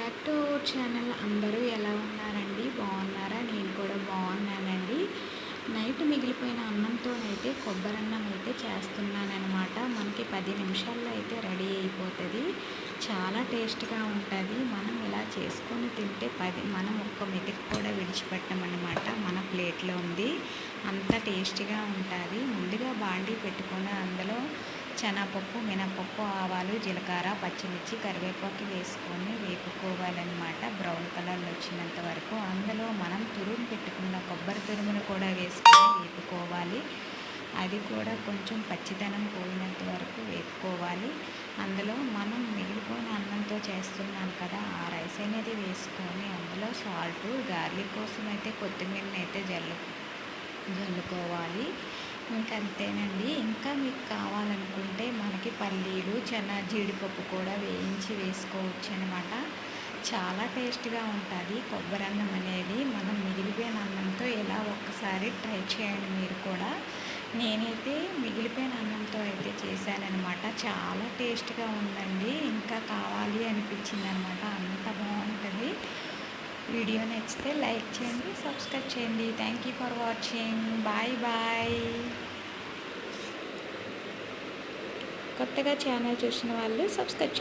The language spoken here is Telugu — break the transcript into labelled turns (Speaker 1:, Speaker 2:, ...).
Speaker 1: Back to our channel. అందరూ ఎలా ఉన్నారండి? బాగున్నారా? నేను కూడా బాగున్నానండి. నైట్ మిగిలిపోయిన అన్నంతోనైతే కొబ్బరన్నం అయితే చేస్తున్నానమాట. మనకి 10 నిమిషాల్లో అయితే రెడీ అయిపోతుంది. చాలా టేస్ట్గా ఉంటుంది. మనం ఇలా చేసుకొని తింటే మనం ఒక్క మెతుకు కూడా విడిచిపెట్టమన్నమాట. మన ప్లేట్లో ఉంది, అంత టేస్ట్గా ఉంటుంది. ముందుగా బాండీ పెట్టుకొని అందులో శనగపప్పు, మినపప్పు, ఆవాలు, జీలకర్ర, పచ్చిమిర్చి, కరివేపాకు వేసుకొని వేపుకోవాలన్నమాట. బ్రౌన్ కలర్లో వచ్చినంత వరకు అందులో మనం తురుము పెట్టుకున్న కొబ్బరి తురుమును కూడా వేసుకొని వేపుకోవాలి. అది కూడా కొంచెం పచ్చిదనం పోయినంత వరకు వేపుకోవాలి. అందులో మనం మిగిలిపోయిన అన్నంతో చేస్తున్నాం కదా, ఆ రైస్ అనేది వేసుకొని అందులో సాల్ట్, గార్లిక్ కోసం అయితే కొత్తిమీరని అయితే జల్లుకోవాలి. ఇంకంతేనండి. ఇంకా మీకు కావాలనుకుంటే మనకి పల్లీలు, జీడిపప్పు కూడా వేయించి వేసుకోవచ్చు అనమాట. చాలా టేస్ట్గా ఉంటుంది కొబ్బరన్నం అనేది. మనం మిగిలిపోయిన అన్నంతో ఇలా ఒక్కసారి ట్రై చేయండి మీరు కూడా. నేనైతే మిగిలిపోయిన అన్నంతో అయితే చేశానమాట. చాలా టేస్ట్గా ఉందండి. ఇంకా కావాలి అనిపించింది అనమాట, అంత బాగుంటుంది. వీడియో నచ్చితే లైక్ చేయండి, సబ్స్క్రైబ్ చేయండి. Thank you for watching. Bye bye. కొత్తగా ఛానల్ చూసిన వాళ్ళు సబ్స్క్రైబ్ చేయండి.